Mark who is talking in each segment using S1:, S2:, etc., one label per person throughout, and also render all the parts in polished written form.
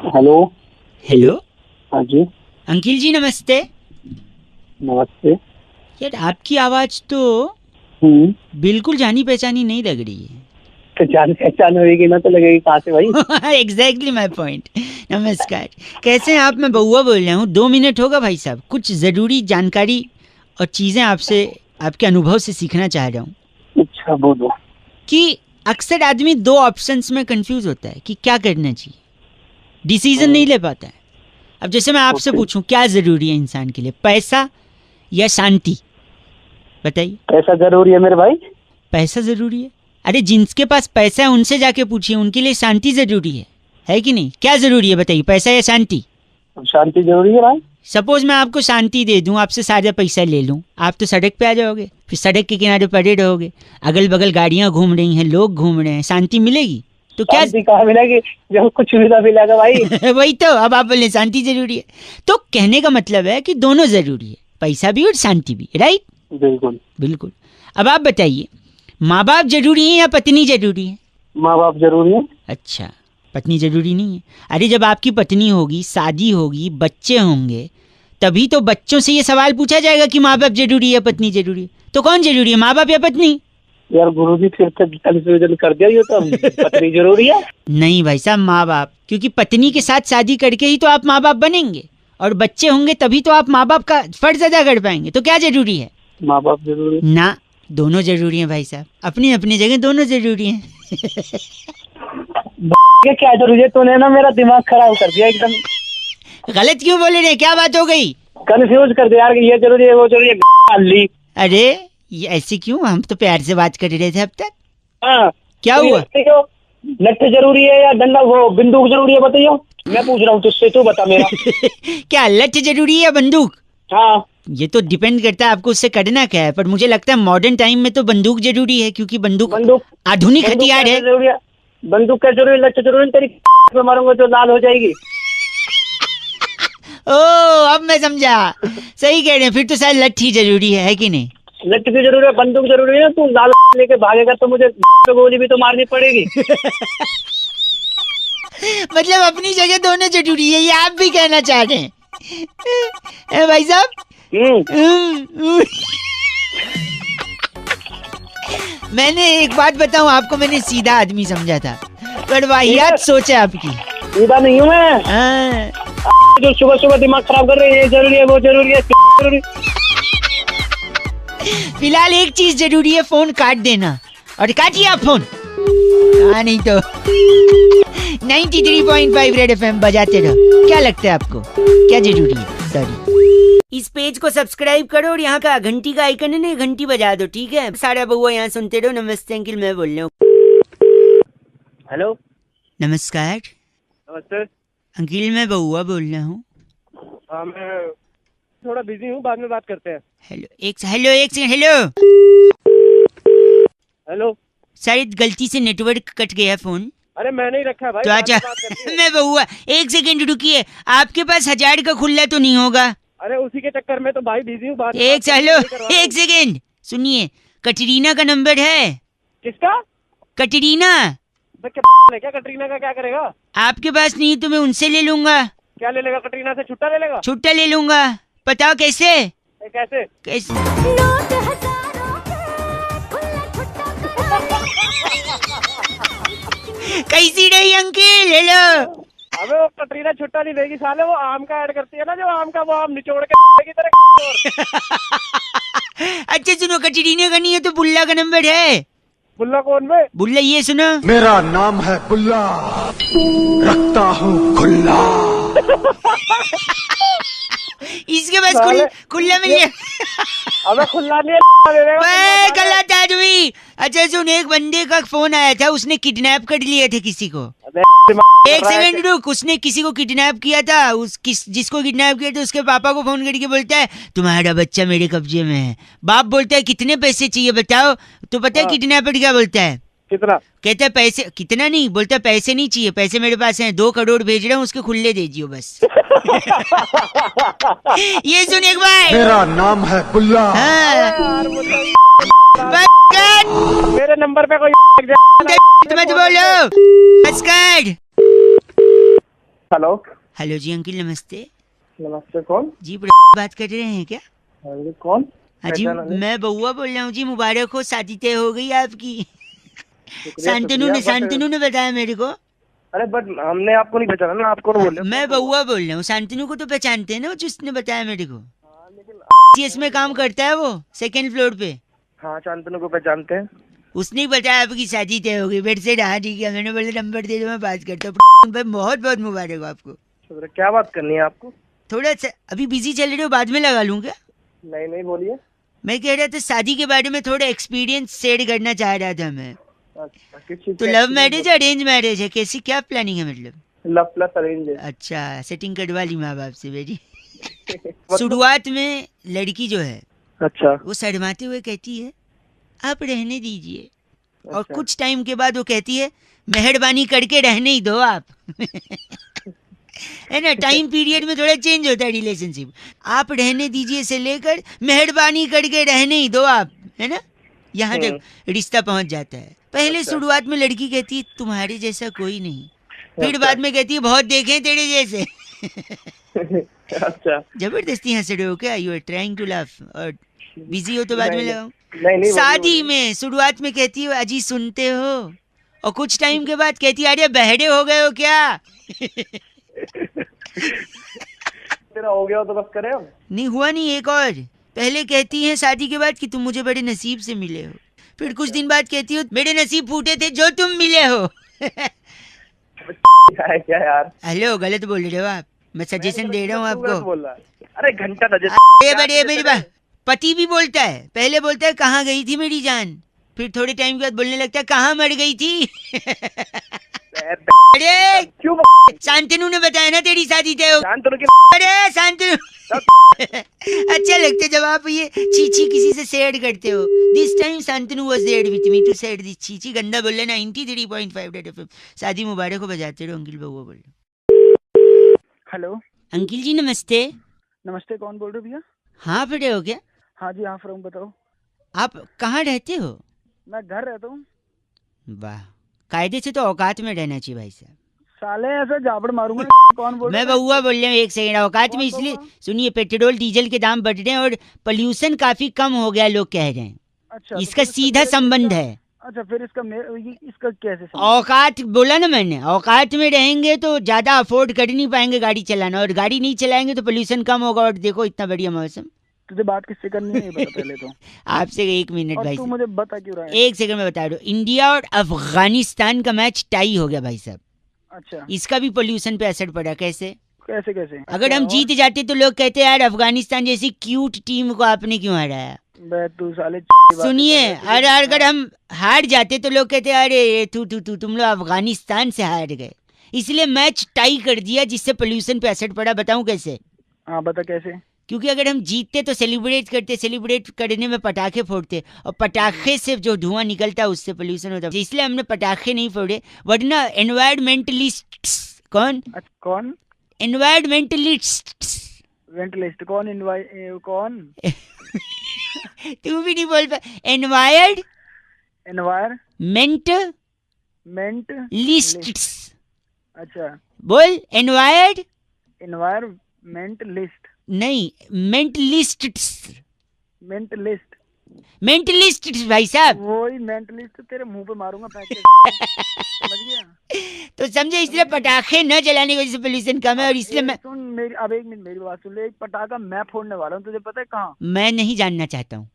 S1: Hello.
S2: Hello.
S1: हाँ जी।
S2: Uncle जी नमस्ते।
S1: नमस्ते।
S2: यार आपकी आवाज तो बिल्कुल जानी पहचानी नहीं लग रही है।
S1: तो जान पहचान होगी ना तो लगेगी कहाँ से भाई।
S2: Exactly my point. नमस्कार, कैसे हैं आप? मैं बउआ बोल रहा हूँ। 2 मिनट होगा भाई साहब? कुछ ज़रूरी जानकारी और चीज़ें आपसे, आपके अनुभव से सीखना चाह रहा हूँ।
S1: अच्छा बोलो।
S2: कि अक्सर आदमी 2 ऑप्शंस में कंफ्यूज होता है कि क्या करना चाहिए, डिसीजन नहीं ले पाता है। अब जैसे मैं आपसे
S1: ओके।
S2: पूछूं क्या ज़रूरी है इंसान के लिए, पैसा या शांति? बताइए।
S1: पैसा जरूरी है मेरे भाई।
S2: पैसा ज़रूरी है? अरे जिनके पास पैसा है उनसे जाके पूछिए, उनके लिए शांति ज़रूरी है कि नहीं? क्या ज़रूरी है बताइए, पैसा या शांति?
S1: शांति जरूरी है भाई।
S2: सपोज मैं आपको शांति दे दूं, आपसे सारा पैसा ले लूं, आप तो सड़क पे आ जाओगे, फिर सड़क के किनारे पड़े रहोगे, अगल बगल गाड़ियां घूम रही हैं, लोग घूम रहे हैं, शांति मिलेगी? तो क्या
S1: शांति कहाँ मिलेगी जब कुछ सुविधा मिलेगा भाई।
S2: वही तो, अब आप बोले शांति जरूरी है। तो कहने का मतलब है कि दोनों जरूरी है, पैसा भी और शांति भी, राइट?
S1: बिल्कुल
S2: बिल्कुल। अब आप बताइए, माँ बाप जरूरी है या पत्नी जरूरी है?
S1: माँ बाप जरूरी है।
S2: अच्छा, पत्नी जरूरी नहीं है? अरे जब आपकी पत्नी होगी, शादी होगी, बच्चे होंगे, तभी तो बच्चों से ये सवाल पूछा जाएगा कि माँ बाप जरूरी है पत्नी जरूरी है। तो कौन जरूरी है, माँ बाप या पत्नी?
S1: यार गुरुजी फिर तक कंफ्यूजन कर दिया ये तो। पत्नी जरूरी है।
S2: नहीं भाई साहब, माँ बाप, क्योंकि पत्नी के साथ शादी करके ही तो आप माँ बाप बनेंगे, और बच्चे होंगे तभी तो आप माँ बाप का फर्ज अदा कर पाएंगे। तो क्या जरूरी है?
S1: माँ बाप जरूरी है।
S2: ना, दोनों जरूरी हैं भाई साहब, अपनी अपनी जगह दोनों जरूरी हैं।
S1: ये क्या जरूरी है, तूने ना मेरा दिमाग खराब कर दिया एकदम।
S2: गलत क्यों बोले रहे, क्या बात हो गई?
S1: कंफ्यूज कर दिया यार कि ये जरूरी है वो जरूरी है। अल्ली।
S2: अरे ये ऐसे क्यों, हम तो प्यार से बात कर रहे थे अब तक।
S1: हाँ
S2: क्या
S1: तो
S2: हुआ?
S1: लट्ठे जरूरी है या डंडा वो बंदूक जरूरी है बताइयो। मैं पूछ रहा हूँ तुझसे, तू बता मेरा।
S2: क्या लठ जरूरी है या बंदूक?
S1: हाँ
S2: ये तो डिपेंड करता है आपको उससे करना क्या है, पर मुझे लगता है मॉडर्न टाइम में तो बंदूक जरूरी है, क्योंकि बंदूक आधुनिक हथियार है।
S1: जरूरी है। बंदूक क्या जरूरी है, लट्ठे जरूरी है। तेरी पे मारूंगा तो लाल हो जाएगी।
S2: ओ अब मैं समझा, सही कह रहे हैं, फिर तो शायद लट्ठी जरूरी है कि नहीं?
S1: लट्ठे की जरूरी है, बंदूक जरूरी है। तू लाल लेके भागेगा तो मुझे पे गोली भी तो मारनी पड़ेगी।
S2: मतलब अपनी जगह दोनों जरूरी है, ये आप भी कहना चाह रहे हैं? भाई साहब मैंने एक बात बताऊं आपको, मैंने सीधा आदमी समझा था, पर वाहियात सोच है आपकी।
S1: सीधा नहीं हूँ मैं। जो सुबह सुबह दिमाग खराब कर रहे हैं, ये जरूरी है वो जरूरी है जरूरी।
S2: फिलहाल एक चीज जरूरी है, फोन काट देना, और काटिए आप फोन। हाँ नहीं तो 93.5 रेड एफएम बजाते रहो। क्या लगता है आपको क्या जरूरी है? सॉरी, इस पेज को सब्सक्राइब करो और यहाँ का घंटी का आइकन है ना, घंटी बजा दो, ठीक है? सारा बउआ यहाँ सुनते रहो। नमस्ते अंकिल, मैं बोल रहा हूँ।
S1: हेलो।
S2: नमस्कार
S1: नमस्ते।
S2: अंकिल, मैं बउआ बोल रहा हूँ।
S1: हाँ मैं थोड़ा बिजी हूँ, बाद में बात करते हैं।
S2: हेलो एक सेकंड। Hello
S1: hello.
S2: शायद गलती से नेटवर्क कट गया फोन।
S1: अरे मैं नहीं रखा भाई।
S2: तो अच्छा मैं बउआ, एक सेकंड रुकिए, आपके पास 1000 का खुल्ला तो नहीं होगा?
S1: अरे उसी के चक्कर में तो भाई बिजी हूँ।
S2: एक सेकंड सुनिए, कटरीना का नंबर है?
S1: किसका?
S2: कटरीना।
S1: क्या कटरीना का क्या करेगा?
S2: आपके पास नहीं तो मैं उनसे ले लूंगा।
S1: क्या ले लेगा? कटरीना से छुट्टा ले लेगा?
S2: छुट्टा ले लूंगा। बताओ कैसे?
S1: कैसे?
S2: कैसी रही अंकिल? हेलो।
S1: अबे वो कटरीना छुट्टा नहीं देगी साले, वो आम का ऐड करती है ना, जो आम का वो आम निचोड़ के की तरह।
S2: अच्छा सुनो, कटरीना का नहीं है तो बुल्ला का नंबर है।
S1: बुल्ला कौन में?
S2: बुल्ला ये सुनो,
S3: मेरा नाम है बुल्ला, रखता हूँ खुल्ला।
S2: इसके पास खुल्ला मिल गया।
S1: अबे खुल्ला नहीं है।
S2: गलत आदमी। अच्छा सुन, एक बंदे का फोन आया था, उसने किडनैप कर लिया था किसी को। एक सेकंड रुक, उसने किसी को किडनैप किया था। जिसको किडनैप किया था उसके पापा को फोन करके बोलता है तुम्हारा बच्चा मेरे कब्जे में है। बाप बोलता है कितने पैसे चाहिए बताओ? तो पता है किडनैपर क्या बोलता है?
S1: कितना?
S2: कहता है पैसे कितना नहीं, बोलता पैसे नहीं चाहिए, पैसे मेरे पास हैं, 2 करोड़ भेज रहा हूँ, उसके खुले दे दियो बस। ये सुन एक बार,
S3: मेरा नाम है बुल्ला।
S2: हाँ।
S1: मेरे नंबर पे कोई
S2: मत बोलो। नमस्कार।
S1: हेलो।
S2: हेलो जी अंकिल, नमस्ते
S1: नमस्ते, कौन?
S2: जी। बात कर रहे हैं क्या?
S1: अरे कौन?
S2: हाँ जी,
S1: पहचाना नहीं।
S2: मैं बउआ बोल रहा हूँ जी। मुबारक हो, शादी तय हो गई आपकी।
S1: शुक्रिया शुक्रिया, बट
S2: शांतनु ने बताया मेरे को।
S1: अरे बट हमने आपको नहीं पहचाना ना, आप कौन बोल रहे हो?
S2: मैं बउआ बोल रहा हूँ। शांतनु को तो पहचानते हैं ना, वो जिसने बताया मेरे को।
S1: हाँ, लेकिन
S2: सीएस में काम करता है वो, सेकंड फ्लोर पे।
S1: हाँ, शांतनु को पहचानते हैं।
S2: उसने ही बताया आपकी शादी तय हो गई। बेड से रहा ठीक है, मैंने बोला नंबर दे दो, मैं बात करता हूँ। भाई बहुत बहुत मुबारक हो आपको।
S1: शुक्रिया। क्या बात करनी है आपको?
S2: थोड़ा सा अभी बिजी चल रहे हो, बाद में लगा लूँ क्या?
S1: नहीं नहीं, बोलिए।
S2: मैं कह रहा था शादी के बारे में थोड़ा एक्सपीरियंस शेयर करना चाह रहा था मैं।
S1: अच्छा, किस चीज
S2: तो
S1: का
S2: love
S1: experience
S2: marriage arrange marriage है, कैसी क्या प्लानिंग है मतलब?
S1: है? लव प्लस अरेंज है।
S2: अच्छा, सेटिंग करवा ली माँ बाप से मेरी।
S1: मतलब?
S2: शुरुआत में लड़की जो है
S1: अच्छा
S2: वो शर्माते हुए कहती है आप रहने दीजिए, और
S1: अच्छा।
S2: कुछ टाइम के बाद वो कहती है मेहरबानी करके रहने ही दो आप। है ना, टाइम पीरियड में थोड़ा चेंज होता है रिलेशनशिप। आप रहने दीजिए से लेकर मेहरबानी करके रहने ही दो आप, है ना, यहाँ तक रिश्ता पहुंच जाता है। पहले
S1: अच्छा।
S2: शुरुआत में लड़की कहती है तुम्हारे जैसा कोई नहीं, फिर
S1: अच्छा।
S2: बाद में कहती है बहुत देखे तेरे जैसे।
S1: अच्छा।
S2: जबरदस्ती हंस रहे हो क्या? You are trying to laugh, और बिजी हो तो बाद में
S1: नहीं
S2: लगाओ।
S1: नहीं नहीं, बोलिए
S2: शादी
S1: बोलिए।
S2: में शुरुआत में कहती हो अजी सुनते हो, और कुछ टाइम के बाद कहती है अरे बहरे हो गए हो क्या?
S1: तेरा हो गया हो तो बस करें हम।
S2: नहीं हुआ नहीं, एक और। पहले कहती है शादी के बाद कि तुम मुझे बड़े नसीब से मिले हो, फिर कुछ दिन बाद कहती हो मेरे नसीब फूटे थे जो तुम मिले हो।
S1: क्या है क्या यार?
S2: हेलो, गलत बोल रहे हो आप, मैं सजेशन दे रहा हूँ
S1: तू गलत
S2: आपको।
S1: बोल रहा है। अरे घंटा था
S2: अरे बड़े मेरी बात, पति भी बोलता है। पहले बोलता है कहाँ गई थी मेरी जान, फिर थोड़े टाइम के बाद बोलने लगता है कहाँ मर गई थी। अरे
S1: क्यों?
S2: शांतनु ने बताया ना तेरी शादी तय हो।
S1: शांतनु की
S2: अरे शांतनु। अच्छा लगता है जब आप ये चीची किसी से शेयर करते हो। This time Shantanu was there with me to share this चीची। गंदा बोल रहा 93.5 रेड एफएम। शादी मुबारक हो बजाते रहो अंकिल बउआ बोल रहे।
S4: हेलो।
S2: अंकिल जी नमस्ते।
S4: नमस्ते, कौन बोल रहे हो भैया?
S2: हाँ फिर हो क्या?
S4: हाँ जी, हाँ फ्रॉम, बताओ।
S2: आप कहाँ रहते हो?
S4: मैं घर रहता हूँ।
S2: वाह, कायदे से तो औकात में रहना चाहिए भाई साहब।
S4: साले ऐसे जाबड़ मारूंगा। कौन बोल रहा
S2: मैं
S4: है?
S2: बउआ बोल रहा हूँ, एक सेकंड। औकात में
S4: कौन
S2: इसलिए
S4: बउआ?
S2: सुनिए, पेट्रोल डीजल के दाम बढ़ रहे हैं और पोल्यूशन काफी कम हो गया, लोग कह रहे हैं।
S4: अच्छा, तो
S2: इसका
S4: फिर
S2: सीधा संबंध है।
S4: अच्छा, फिर इसका कैसे संबंध?
S2: औकात बोला ना मैंने, औकात में रहेंगे तो ज्यादा अफोर्ड कर नहीं पाएंगे गाड़ी चलाना, और गाड़ी नहीं चलाएंगे तो पोल्यूशन कम होगा। और देखो इतना बढ़िया मौसम।
S4: तुझे बात किससे करनी है ये बता पहले तो।
S2: आपसे एक मिनट
S4: और
S2: भाई
S4: तू
S2: साहब,
S4: मुझे बता क्यों रहा है?
S2: एक सेकंड में बता रहा हूँ। इंडिया और अफगानिस्तान का मैच टाई हो गया भाई साहब।
S4: अच्छा,
S2: इसका भी पोल्यूशन पे असर पड़ा। कैसे?
S4: कैसे कैसे?
S2: अगर हम जीत जाते तो लोग कहते यार अफगानिस्तान जैसी क्यूट टीम को आपने क्यों हराया।
S4: बे तू साले
S2: सुनिए, अगर हम हार जाते तो लोग कहते अरे तुम लोग अफगानिस्तान से हार गए। इसलिए मैच टाई कर दिया, जिससे पोल्यूशन पे असर पड़ा। बताऊं कैसे?
S4: हाँ बता कैसे।
S2: क्योंकि अगर हम जीतते तो सेलिब्रेट करते, सेलिब्रेट करने में पटाखे फोड़ते, और पटाखे से जो धुआं निकलता है उससे पोल्यूशन होता है। इसलिए हमने पटाखे नहीं फोड़े, वरना एनवायरमेंटलिस्ट कौन
S4: कौन?
S2: एनवायरमेंटलिस्ट
S4: वेंटलिस्ट कौन? कौन?
S2: तू भी नहीं बोल पा। एनवायरमेंट
S4: मेंट
S2: लिस्ट्स।
S4: अच्छा,
S2: बोल
S4: एनवायरमेंट लिस्ट।
S2: नहीं, मेंटलिस्ट्स।
S4: मेंटलिस्ट।
S2: मेंटलिस्ट्स भाई साहब।
S4: वही मेंटलिस्ट तेरे मुंह पे मारूंगा फेंक के। समझ गया?
S2: तो समझे, इसलिए पटाखे न जलाने की वजह से पोल्यूशन कम है। और इसलिए
S4: सुन मेरी, अब एक मिनट मेरी बात सुन ले। एक पटाखा मैं फोड़ने वाला हूँ, तुझे पता है कहाँ?
S2: मैं नहीं जानना चाहता हूँ।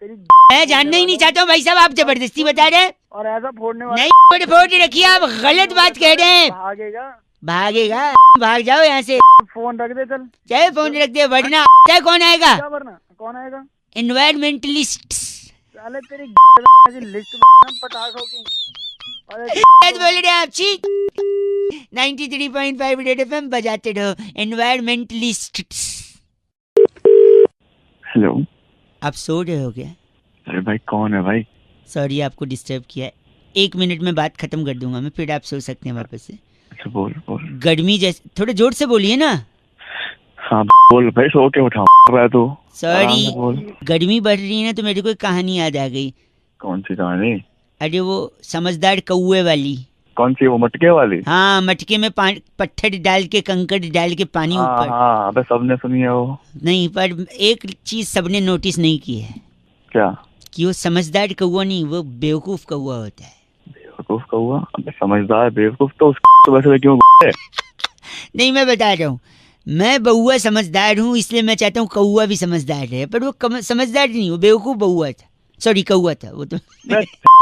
S4: तेरी
S2: मैं जानना ही नहीं चाहता हूँ भाई साहब, आप जबरदस्ती बता रहे हैं।
S4: और ऐसा फोड़ने वाला
S2: नहीं फोड़ रखिए, आप गलत बात कह रहे हैं।
S4: भागेगा।
S2: भागेगा, भाग जाओ यहाँ से।
S4: फोन रख दे चल।
S2: चाहे फोन रख दे, वरना कौन आएगा?
S4: क्या वरना कौन आएगा?
S2: एनवायरमेंटलिस्ट।
S4: साले तेरी लिस्ट पटाखों की। अरे
S2: बोल रहे हैं आप छी। 93.5 रेड एफएम बजाते रहो। एनवायरमेंटलिस्ट।
S5: हेलो।
S2: आप सो रहे हो क्या?
S5: अरे भाई कौन है भाई?
S2: सॉरी आपको डिस्टर्ब किया है। 1 मिनट में बात खत्म कर दूंगा मैं, फिर आप सो सकते हैं वापस से।
S5: अच्छा बोल बोल।
S2: गर्मी जैसे, थोड़े जोर से बोलिए ना।
S5: हाँ बोल भाई, सो के उठा रहा है तू।
S2: सॉरी,
S5: बोल।
S2: गर्मी बढ़ रही है ना, तो मेरे को एक कहानी याद आ गई।
S5: कौन सी कहानी?
S2: अरे वो समझदार कौए वाली।
S5: कौन सी वो मटके वाली?
S2: हाँ, मटके में पत्थर डाल के, कंकड़ डाल के पानी
S5: हाँ
S2: ऊपर।
S5: हाँ, अबे सबने सुनी है वो।
S2: नहीं, पर एक चीज सबने नोटिस नहीं की है
S5: क्या?
S2: कि वो समझदार कौवा नहीं, वो बेवकूफ कौवा होता है।
S5: बेवकूफ कौवा? अबे समझदार बेवकूफ तो उस वैसे क्यों है?
S2: नहीं, मैं बता रहा हूँ, मैं बउआ समझदार हूँ, इसलिए मैं चाहता हूँ कौवा भी समझदार रहे, पर वो समझदार नहीं, वो बेवकूफ बउआ था, सॉरी कौवा था वो तो।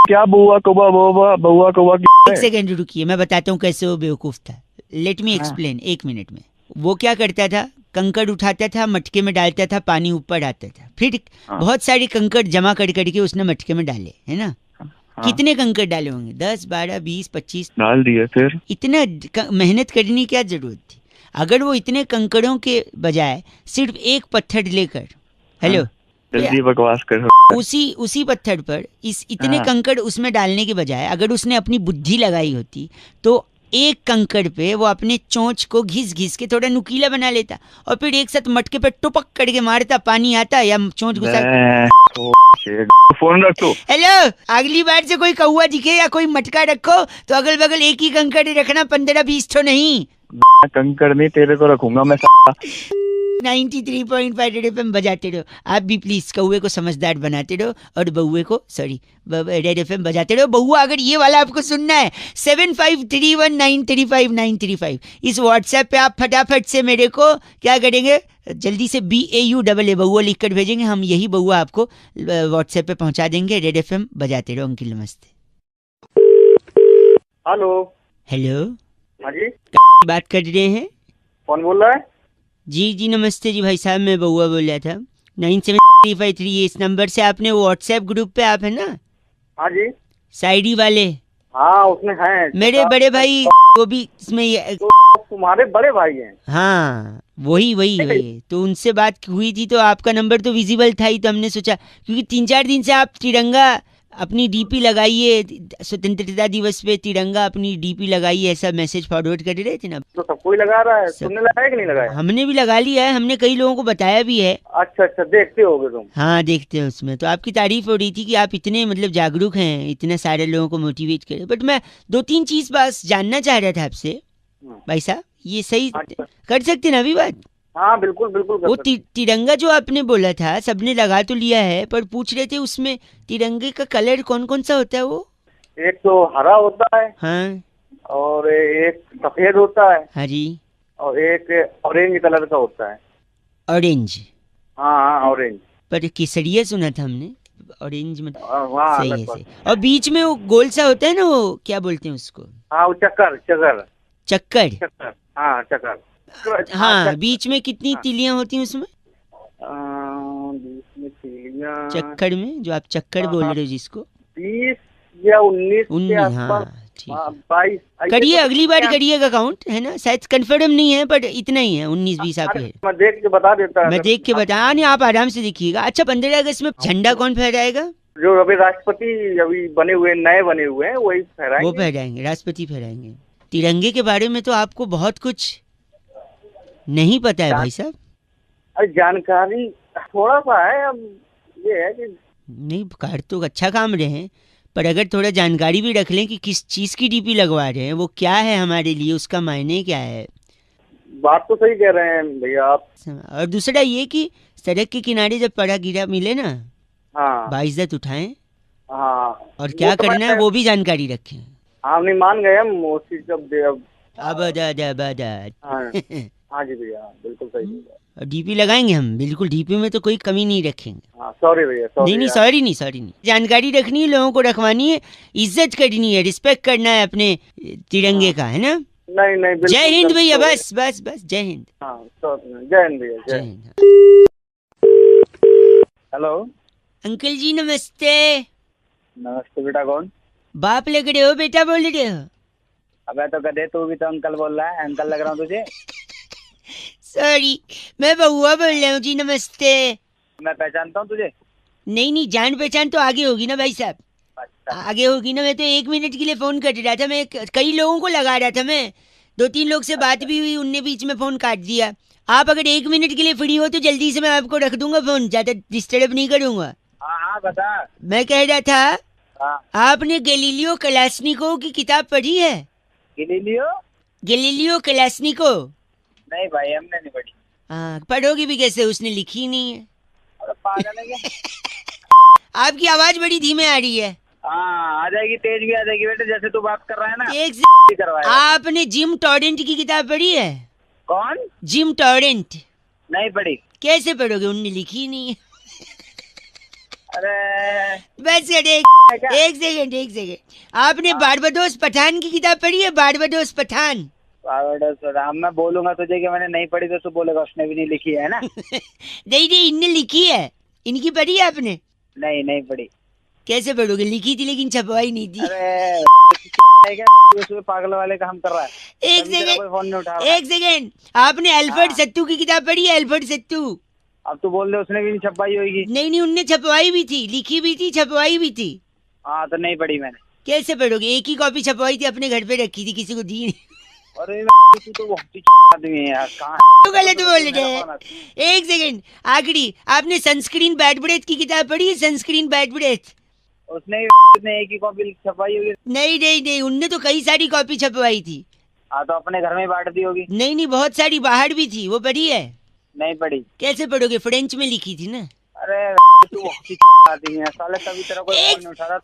S5: क्या बुआ कौवा बउआ कौवा
S2: एक सेकंड रुकिए, मैं बताता हूँ कैसे वो बेवकूफ था। लेट मी एक्सप्लेन, 1 मिनट में। वो क्या करता था, कंकड़ उठाता था, मटके में डालता था, पानी ऊपर आता था, फिर बहुत सारे कंकड़ जमा कर करके उसने मटके में डाले, है ना? कितने कंकड़ डाले होंगे? 10, 12, 20, 25
S5: डाल दिए। फिर
S2: इतना मेहनत करने की क्या जरूरत थी? अगर वो इतने कंकड़ों के बजाय सिर्फ एक पत्थर लेकर, हेलो,
S5: जल्दी बकवास कर।
S2: उसी पत्थर पर इतने कंकड़ उसमें डालने के बजाय अगर उसने अपनी बुद्धि लगाई होती तो एक कंकड़ पे वो अपने चोंच को घिस घिस के थोड़ा नुकीला बना लेता और फिर एक साथ मटके पे टुपक करके मारता, पानी आता या चोंच घुसा।
S5: फोन रख तू।
S2: हेलो, अगली बार से कोई कौवा दिखे या कोई मटका रखो तो अगल बगल एक ही कंकड़ रखना, 15-20 तो नहीं।
S5: कंकड़ नहीं, तेरे को रखूंगा मैं।
S2: 93.5 रेड एफएम बजाते रहो। आप भी प्लीज कौवे को समझदार बनाते रहो और बउए को रेड एफएम बजाते रहो। बउआ, अगर ये वाला आपको सुनना है 7531935935 इस व्हाट्सएप पे आप फटाफट से मेरे को क्या करेंगे, जल्दी से BAUAA बउआ लिख कर भेजेंगे, हम यही बउआ आपको व्हाट्सएप पे पहुंचा देंगे। रेड एफएम बजाते रहो। अंकिल नमस्ते।
S1: हेलो।
S2: हेलो,
S1: हाँ जी,
S2: बात कर रहे हैं?
S1: कौन बोल रहा है?
S2: जी नमस्ते जी भाई साहब, मैं बउआ बोल रहा था। 9753 इस नंबर से आपने व्हाट्सएप ग्रुप पे आप है ना?
S1: हाँ जी।
S2: शायरी वाले?
S1: हाँ, उसमें है
S2: मेरे बड़े भाई वो भी इसमें
S1: तुम्हारे बड़े भाई हैं?
S2: हाँ, वही तो उनसे बात हुई थी तो आपका नंबर तो विजिबल था ही, तो हमने सोचा क्योंकि 3-4 दिन से आप तिरंगा अपनी डीपी लगाइए, स्वतंत्रता दिवस पे तिरंगा अपनी डीपी लगाइए, ऐसा मैसेज फॉरवर्ड कर रहे थे ना।
S1: तो सब कोई लगा रहा है, तुमने लगाया कि नहीं लगाया?
S2: हमने भी लगा लिया है, हमने कई लोगों को बताया भी है।
S1: अच्छा, देखते होगे तुम?
S2: हाँ, देखते हैं उसमें। तो आपकी तारीफ हो रही थी कि आप इतने मतलब जागरूक हैं, इतने सारे लोगों को मोटिवेट करें। बट मैं 2-3 चीज बस जानना चाह रहा था आपसे भाई साहब, ये सही कर सकते ना अभी बात?
S1: हाँ, बिल्कुल
S2: वो तिरंगा जो आपने बोला था सबने लगा तो लिया है, पर पूछ रहे थे उसमें तिरंगे का कलर कौन कौन सा होता है? वो
S1: एक तो हरा होता है,
S2: हाँ,
S1: और एक सफेद होता है,
S2: हाँ जी, और
S1: एक ऑरेंज कलर का होता है।
S2: ऑरेंज?
S1: हाँ, ऑरेंज।
S2: पर केसरिया सुना था हमने, ऑरेंज में
S1: सही
S2: है सही। और बीच में वो गोल सा होता है ना, वो क्या बोलते हैं उसको?
S1: हाँ, वो चक्कर। हाँ, चक्कर।
S2: हाँ, बीच में कितनी तिलियां होती हैं उसमें?
S1: बीच में तिलियां
S2: चक्कर में, जो आप चक्कर बोल रहे हो जिसको,
S1: 20 या 19
S2: हाँ ठीक,
S1: 22
S2: करिए, अगली बार करिएगा काउंट, है ना? शायद कंफर्म नहीं है पर इतना ही है, 19-20 आप है।
S1: मैं देख के बता देता।
S2: मैं देख के बता नहीं, आप आराम से देखिएगा। अच्छा, 15 अगस्त में झंडा कौन फहराएगा?
S1: जो अभी राष्ट्रपति अभी नए बने हुए हैं वही फहराएंगे।
S2: वो फहराएंगे, राष्ट्रपति फहराएंगे। तिरंगे के बारे में तो आपको बहुत कुछ नहीं पता है भाई साहब।
S1: अरे जानकारी थोड़ा सा है, अब ये है कि
S2: नहीं, कार तो अच्छा काम रहे हैं, पर अगर थोड़ा जानकारी भी रख लें कि किस चीज की डीपी लगवा रहे हैं, वो क्या है हमारे लिए, उसका मायने क्या है।
S1: बात तो सही कह रहे हैं भैया आप।
S2: और दूसरा ये कि सड़क के किनारे जब पड़ा गिरा मिले ना,
S1: हाँ,
S2: बाइज्जत उठाएं।
S1: हाँ,
S2: और क्या करना है वो भी जानकारी रखें।
S1: हाँ, नहीं मान गए हम उस चीज हाँ जी भैया, बिल्कुल सही।
S2: डीपी लगाएंगे हम, बिल्कुल डीपी में तो कोई कमी नहीं रखेंगे।
S1: सॉरी भैया,
S2: नहीं, सॉरी नहीं। जानकारी रखनी है, लोगों को रखवानी है, इज्जत करनी है, रिस्पेक्ट करना है अपने तिरंगे का, है ना?
S1: नहीं,
S2: जय हिंद भैया, बस जय हिंद।
S1: जय हिंद भैया, जय हिंद। हेलो
S2: अंकल जी नमस्ते।
S1: नमस्ते बेटा, कौन
S2: बाप लग रहे हो, बेटा बोल रहे हो?
S1: अबे तो गधे, तू भी तो अंकल बोल रहा है, अंकल लग रहा हूँ तुझे?
S2: सॉरी, मैं बउआ बोल रहा हूँ जी, नमस्ते।
S1: मैं पहचानता हूँ तुझे?
S2: नहीं, जान पहचान तो आगे होगी ना भाई साहब।
S1: अच्छा।
S2: आगे होगी ना। मैं तो 1 मिनट के लिए फोन कर रहा था, मैं कई लोगों को लगा रहा था, मैं 2-3 लोग से बात भी हुई, उनने बीच में फोन काट दिया। आप अगर 1 मिनट के लिए फ्री हो तो जल्दी से मैं आपको रख दूंगा फोन, ज्यादा डिस्टर्ब नहीं करूंगा।
S1: हाँ, बता।
S2: मैं कह रहा था
S4: हाँ।
S2: आपने गैलीलियो कलास्निकोव की किताब पढ़ी है?
S4: गिलीलियो?
S2: गैलीलियो कलास्निकोव?
S4: नहीं भाई, हमने नहीं पढ़ी।
S2: हाँ, पढ़ोगी भी कैसे, उसने लिखी ही नहीं है।
S4: अरे पागल है क्या?
S2: आपकी आवाज बड़ी धीमे आ रही है।
S4: हाँ, आ जाएगी, तेज भी आ जाएगी बेटे, जैसे तू बात कर रहा है ना।
S2: एक
S4: करवाएगा।
S2: आपने जिम टॉरेंट की किताब पढ़ी है?
S4: कौन?
S2: Gym torrent?
S4: नहीं पढ़ी।
S2: कैसे पढ़ोगे, उनने लिखी ही नहीं है।
S4: अरे
S2: बस एक सेकंड। आपने बारबाडोस पठान की किताब पढ़ी है? बारबाडोस पठान?
S4: राम, मैं बोलूंगा तुझे कि मैंने नहीं पढ़ी तो तू बोलेगा उसने भी नहीं लिखी है ना।
S2: नहीं, इनने लिखी है। इनकी पढ़ी है आपने?
S4: नहीं पढ़ी।
S2: कैसे पढ़ोगे, लिखी थी लेकिन छपवाई नहीं थी।
S4: अरे क्या पागल वाले काम कर रहा है।
S2: एक
S4: फोन नहीं उठा
S2: सेकंड, आपने अल्फ्रेड सत्तू की किताब पढ़ी है? अल्फ्रेड सत्तू?
S4: अब तू बोल दे उसने भी नहीं छपाई होगी।
S2: नहीं, उनने छपवाई भी थी, लिखी भी थी, छपवाई भी थी।
S4: हाँ तो नहीं पढ़ी मैंने।
S2: कैसे पढ़ोगे, एक ही कॉपी छपवाई थी, अपने घर पे रखी थी, किसी को दी नहीं।
S4: अरे तू तो बहुत ही आदमी है यार, कहाँ
S2: तो गलत बोल रहे हैं। एक सेकंड, आखिरी, आपने सनस्क्रीन बैड ब्रेथ की किताब पढ़ी है? Sunscreen bad breath?
S4: उसने एक ही कॉपी छपाई होगी।
S2: नहीं, उनने तो कई सारी कॉपी छपवाई थी।
S4: हाँ तो अपने घर में बांट दी होगी।
S2: नहीं, बहुत सारी बाहर भी थी, वो पढ़ी है?
S4: नहीं पढ़ी।
S2: कैसे पढ़ोगे, फ्रेंच में लिखी थी ना।
S4: अरे तू बहुत ही आदमी है साले, तभी तेरा कोई फोन नहीं उठा रहा।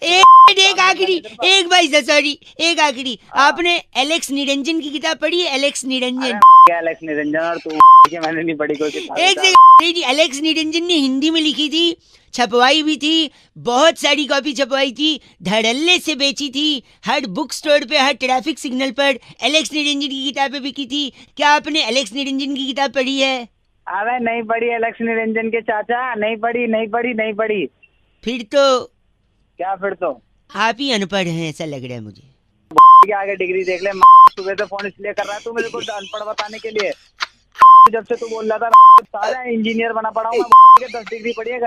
S2: एक आखिरी, एक भाई सॉरी, एक आखिरी, आपने एलेक्स निरंजन की किताब पढ़ी है? एलेक्स निरंजन?
S4: क्या एलेक्स निरंजन और तू? मैंने नहीं पढ़ी कोई किताब।
S2: एक सेकंड, एलेक्स निरंजन ने हिंदी में लिखी थी, छपवाई भी थी, बहुत सारी कॉपी छपवाई थी, धड़ल्ले से बेची थी, हर बुक स्टोर पे, हर ट्रैफिक सिग्नल पर एलेक्स निरंजन की किताबें बिकी थी। क्या आपने एलेक्स निरंजन की किताब पढ़ी है?
S4: अरे नहीं पढ़ी एलेक्स निरंजन के चाचा, नहीं पढ़ी।
S2: फिर तो
S4: क्या फिर तो?
S2: आप ही अनपढ़ हैं, ऐसा लग रहा है मुझे।
S4: के आगे डिग्री देख ले। सुबह से फोन इसलिए कर रहा है तू मेरे को अनपढ़ बताने के लिए। जब से तू बोल रहा था सारा इंजीनियर बना पड़ा हूँ मैं, 10 डिग्री पढ़ी है।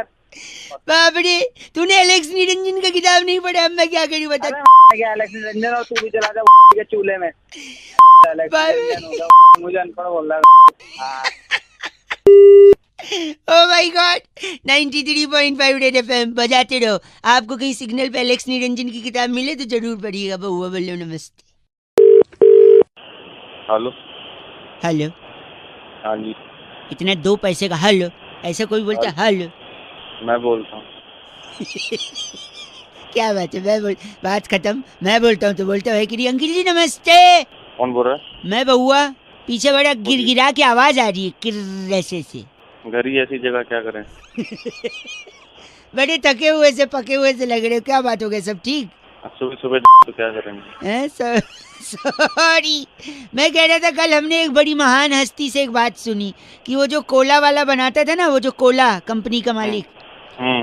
S2: बाप रे, तूने एलेक्स निरंजन का किताब नहीं पढ़ा, अब मैं क्या करूँ बता।
S4: क्या एलेक्स निरंजन, और तू भी चला जा के चूल्हे में। मुझे अनपढ़ बोल रहा है।
S2: Oh my God, 93.5 red FM बजाते रहो। आपको कहीं सिग्नल पे एलेक्स निरंजन की किताब मिले तो जरूर पढ़िएगा। बहुआ बोलो नमस्ते।
S5: हेलो। हाँ जी।
S2: इतना 2 पैसे का हेलो, ऐसा कोई बोलता है हेलो?
S5: मैं बोलता हूँ।
S2: क्या बात है, बात खत्म, मैं बोलता हूँ तो बोलता है कि अंकिल जी नमस्ते।
S5: कौन बोल रहा है?
S2: मैं बहुआ, पीछे बड़ा गिरगिरा के आवाज आ रही है, किर ऐसे से।
S5: घर ही ऐसी जगह क्या करें।
S2: बड़े थके हुए से पके हुए से लग रहे हो, क्या बात हो गई, सब ठीक?
S5: सुबह तो क्या करेंगे।
S2: सॉरी, मैं कह रहा था कल हमने एक बड़ी महान हस्ती से एक बात सुनी कि वो जो कोला वाला बनाता था ना, वो जो कोला कंपनी का मालिक,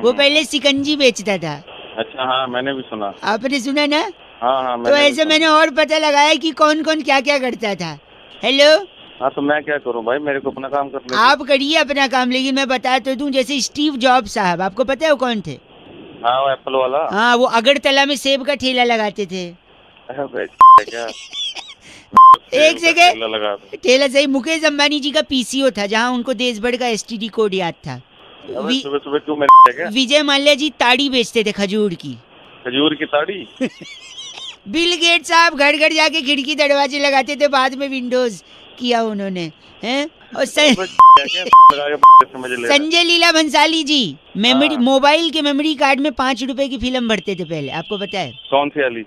S2: वो पहले सिकंजी बेचता था।
S5: अच्छा हाँ, मैंने भी सुना।
S2: आपने सुना ना?
S5: हाँ
S2: तो ऐसे मैंने और पता लगाया कि कौन कौन क्या क्या करता था। हेलो।
S5: हाँ तो मैं क्या करूँ भाई, मेरे को अपना काम करने।
S2: आप करिए अपना काम, लेकिन मैं बता तो दूं, जैसे स्टीव जॉब्स साहब, आपको पता है वो कौन थे?
S5: हाँ वो एप्पल वाला।
S2: हाँ, वो अगरतला में सेब का ठेला लगाते थे।
S5: क्या
S2: एक सेकंड, ठेला सही, मुकेश अंबानी जी का पीसीओ था, जहाँ उनको देश भर का एसटीडी कोड याद था।
S5: सुबह क्यों मेरे
S2: विजय माल्या जी ताड़ी बेचते थे, खजूर की
S5: ताड़ी।
S2: बिल गेट साहब घर घर जाके खिड़की दरवाजे लगाते थे, बाद में विंडोज किया उन्होंने, हैं? और संजय लीला भंसाली जी मेमोरी मोबाइल के मेमोरी कार्ड में 5 रुपए की फिल्म भरते थे पहले, आपको पता है?
S5: कौन सी वाली?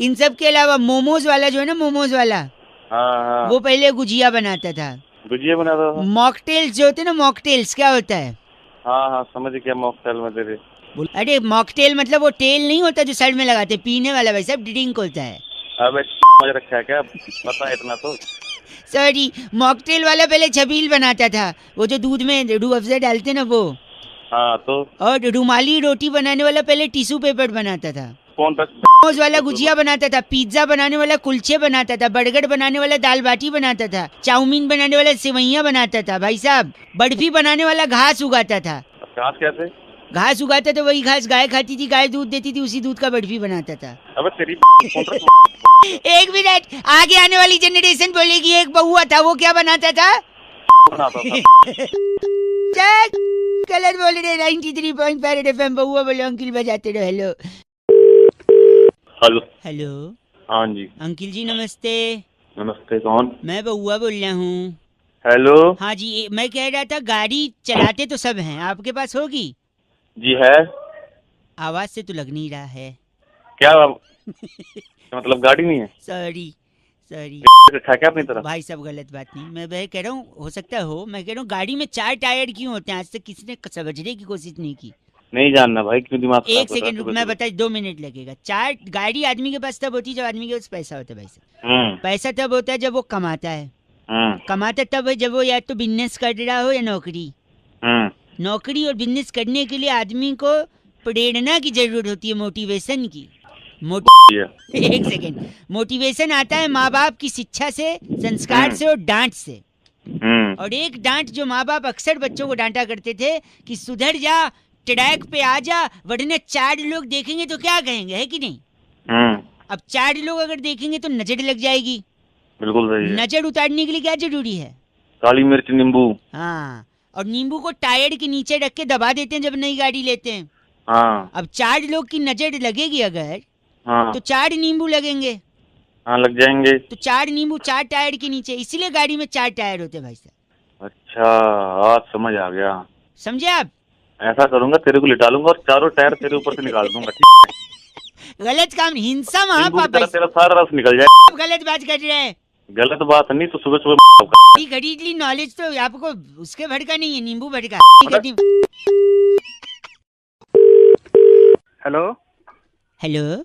S2: इन सब के अलावा मोमोज वाला जो है ना, मोमोज वाला,
S5: हाँ।
S2: वो पहले गुजिया बनाता था।
S5: गुजिया बनाता था।
S2: मॉकटेल्स जो होते हैं ना, मॉकटेल्स क्या होता है?
S5: हाँ समझ गया, मॉकटेल में तेरे।
S2: अरे मॉकटेल मतलब वो टेल नहीं होता जो साइड में लगाते, पीने वाला भाई साहब, ड्रिंक होता है।
S5: अबे समझ रखा है क्या, पता है इतना तो।
S2: सॉरी, मॉकटेल वाला पहले छबील बनाता था, वो जो दूध में रूह अफ़ज़ा डालते ना वो।
S5: हाँ तो।
S2: और रुमाली रोटी बनाने वाला पहले टिश्यू पेपर बनाता था।
S5: कौन?
S2: मोमोज वाला गुजिया बनाता था, पिज्जा बनाने वाला कुलचे बनाता था, बर्गर बनाने वाला दाल बाटी बनाता था, चाउमीन बनाने वाला सेवैयाँ बनाता था भाई साहब, बर्फी बनाने वाला घास उगाता था।
S5: घास कैसे?
S2: घास उगाता था, वही घास गाय खाती थी, गाय दूध देती थी, उसी दूध का बर्फी बनाता था।
S5: अबे तेरी
S2: एक मिनट, आगे आने वाली जनरेशन बोलेगी एक बहुआ था, वो क्या बनाता था?
S5: बनाता था।
S2: गलत बोल रहे 93.5 FM बउआ बोलो अंकिल बजाते रहो। Hello
S5: hello.
S2: हेलो
S5: हाँ जी।
S2: अंकिल जी नमस्ते।
S5: नमस्ते, कौन?
S2: मैं बउआ बोल रहा हूँ।
S5: हेलो।
S2: हाँ जी मैं कह रहा था गाड़ी चलाते तो सब हैं, आपके पास होगी?
S5: जी है।
S2: आवाज से तो लग नहीं रहा है।
S5: क्या मतलब गाड़ी नहीं है?
S2: सॉरी सॉरी
S5: रखा क्या अपनी तरफ?
S2: भाई सब गलत बात नहीं, मैं वह कह रहा हूँ हो सकता हो, मैं कह रहा हूँ गाड़ी में 4 टायर क्यों होते हैं? आज तक किसी ने समझने की कोशिश नहीं की।
S5: नहीं जानना भाई, क्यों दिमाग खराब
S2: एक
S5: कर रहा
S2: सेकंड
S5: है
S2: रुक,
S5: सुबह
S2: मैं
S5: सुबह?
S2: बता 2 मिनट लगेगा। 4 गाड़ी आदमी के पास तब होती है जब आदमी के पास पैसा होता है भाई साहब। पैसा तब होता है जब वो कमाता है। कमाता तब है जब वो या तो बिजनेस कर रहा हो या नौकरी। नौकरी और बिजनेस करने के लिए आदमी को प्रेरणा की जरूरत होती है, मोटिवेशन की। एक सेकेंड, मोटिवेशन आता है माँ बाप की शिक्षा से, संस्कार से और डांट से। और एक डांट जो माँ बाप अक्सर बच्चों को डांटा करते थे कि सुधर जा, ट्रैक पे आ जा, वरना 4 लोग देखेंगे तो क्या कहेंगे, है कि नहीं? अब 4 लोग अगर देखेंगे तो नजर लग जाएगी।
S5: बिल्कुल सही है।
S2: नजर उतारने के लिए क्या जरूरी है?
S5: काली मिर्च, नींबू।
S2: हाँ, और नींबू को टायर के नीचे रख के दबा देते हैं जब नई गाड़ी लेते हैं।
S5: हाँ।
S2: अब 4 लोग की नजर लगेगी अगर,
S5: हाँ
S2: तो 4 नींबू लगेंगे।
S5: हाँ लग जाएंगे।
S2: तो 4 नींबू 4 टायर के नीचे, इसीलिए गाड़ी में 4 टायर होते हैं भाई साहब।
S5: अच्छा, आज समझ आ गया।
S2: समझे आप?
S5: ऐसा करूंगा, तेरे को लिटा लूंगा और चारों टायर तेरे ऊपर से निकाल दूंगा। ठीक
S2: गलत काम, हिंसा
S5: है? नींबू की
S2: महापाप
S5: तरह
S2: भाई
S5: तेरा सारा रस निकल जाए।
S2: साहब, गलत बात कर रहे हैं।
S5: गलत बात नहीं तो सुबह सुबह
S2: गाड़ी खरीद ली, नॉलेज तो आपको उसके भड़का नहीं है, नींबू भड़का।
S1: हेलो
S2: हेलो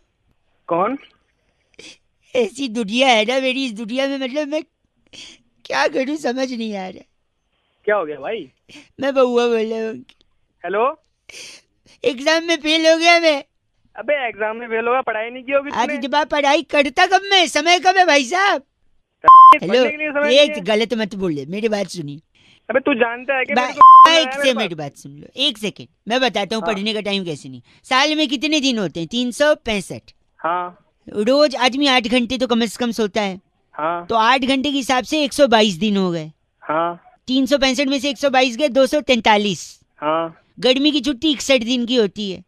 S1: कौन?
S2: ऐसी दुनिया है ना मेरी, इस दुनिया में मतलब मैं क्या करूं समझ नहीं आ रहा।
S1: क्या हो गया भाई?
S2: मैं बउआ बोल रहा हूँ।
S1: हेलो।
S2: एग्जाम में फेल हो गया मैं।
S1: अबे एग्जाम में फेल होगा, पढ़ाई नहीं की होगी
S2: आज
S1: तूने?
S2: जब आप पढ़ाई करता कब मैं, समय कब है भाई साहब? हेलो,
S1: पढ़ने के लिए समय नहीं
S2: एक
S1: है?
S2: गलत मत बोले, मेरी बात सुनिए।
S1: अबे तू जानता है कि मेरे को
S2: एक
S1: मेरे
S2: से
S1: पास?
S2: मेरी बात सुन लो, एक सेकेंड मैं बताता हूँ।
S1: हाँ।
S2: पढ़ने का टाइम कैसे नहीं, साल में कितने दिन होते हैं? 365।
S1: हाँ
S2: रोज आदमी 8 घंटे तो कम से कम सोता है,
S1: हाँ
S2: तो 8 घंटे के हिसाब से 122 दिन हो गए।
S1: हाँ
S2: 365 में से 122 गए 243।
S1: हाँ
S2: गर्मी की छुट्टी 61 दिन की होती है।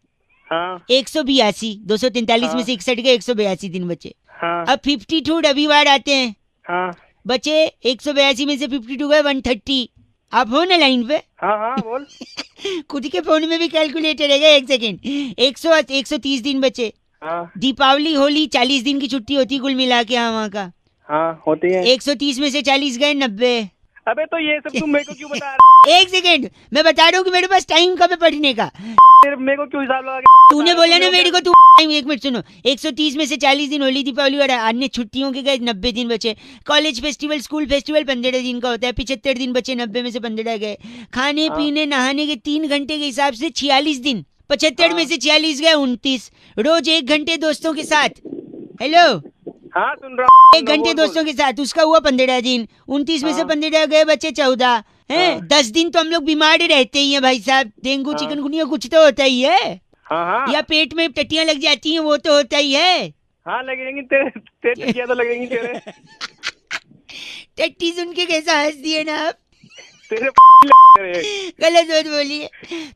S1: हाँ
S2: 182, 243 में से 61 गए, 182 दिन बचे।
S1: हाँ
S2: अब 52 रविवार आते हैं,
S1: हाँ
S2: बचे 182 में से 52 गए 130। आप हो ना लाइन पे?
S1: हाँ हाँ बोल।
S2: खुद के फोन में भी कैलकुलेटर है, एक सेकेंड। 130 दिन बचे।
S1: हाँ
S2: दीपावली होली 40 दिन की छुट्टी होती कुल मिला के यहाँ वहाँ का।
S1: हाँ होती है।
S2: 130 में से 40 गए 90।
S1: अबे तो ये सब तुम मेरे को क्यों बता रहा
S2: एक सेकेंड मैं बता रहा हूँ कि मेरे पास टाइम कब है पढ़ने का।
S1: है? मेरे को क्यों हिसाब लगा के
S2: तूने बोला ना मेरे को, तू एक मिनट सुनो। 130 में से 40 दिन होली दीपावली और अन्य छुट्टियों के गए 90 दिन बचे। कॉलेज फेस्टिवल स्कूल फेस्टिवल 15 दिन का होता है, 75 दिन बचे, 90 में से 15 गए। खाने पीने नहाने के 3 घंटे के हिसाब से 46 दिन, 75 में से 46 गए 29। रोज 1 घंटे दोस्तों के साथ, हेलो
S1: हाँ सुन रहा हूँ।
S2: 1 घंटे दोस्तों के साथ, उसका हुआ 15 दिन। 29 में से 15 गए, बचे 14 हैं। 10 दिन तो हम लोग बीमार रहते ही हैं भाई साहब, डेंगू चिकनगुनिया कुछ तो होता ही है,
S1: हाँ हाँ
S2: या पेट में टट्टियां लग जाती हैं वो तो होता ही है।
S1: हाँ लगेंगी तेरे टटिया तो लगेंगी तेरे।
S2: टट्टी सुन के कैसा हंस दिए ना आप,
S1: तेरे
S2: गलत मत बोलिए।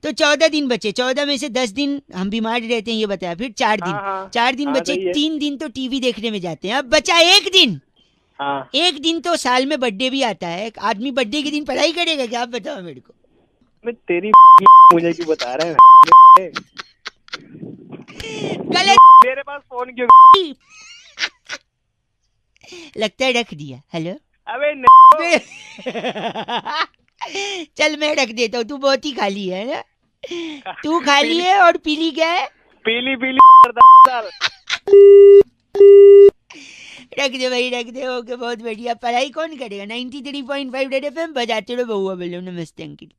S2: तो 14 दिन बचे, 14 में से 10 दिन हम बीमार रहते हैं ये बताया, फिर 4 दिन,
S1: हाँ, हाँ।
S2: 4 दिन
S1: हाँ,
S2: बचे,
S1: सही है।
S2: 3 दिन तो टीवी देखने में जाते हैं। अब बचा 1 दिन।
S1: हाँ
S2: 1 दिन तो साल में बर्थडे भी आता है, आदमी बर्थडे के दिन पढ़ाई करेगा क्या? आप बताओ मेरे को।
S1: मैं तेरी मुझे क्यों बता रहे हैं?
S2: गलत।
S1: तेरे पास फोन क्यों?
S2: लगता है रख दिया। हेलो
S1: अबे नहीं।
S2: चल मैं रख देता हूँ, तू बहुत ही खाली है ना, तू खाली है और पीली क्या है?
S1: पीली पीली
S2: रख दे भाई रख दे। ओके बहुत बढ़िया। पढ़ाई कौन करेगा? 93.5 रेड एफएम बजाते रहो बउआ बोलो। नमस्ते अंकिल।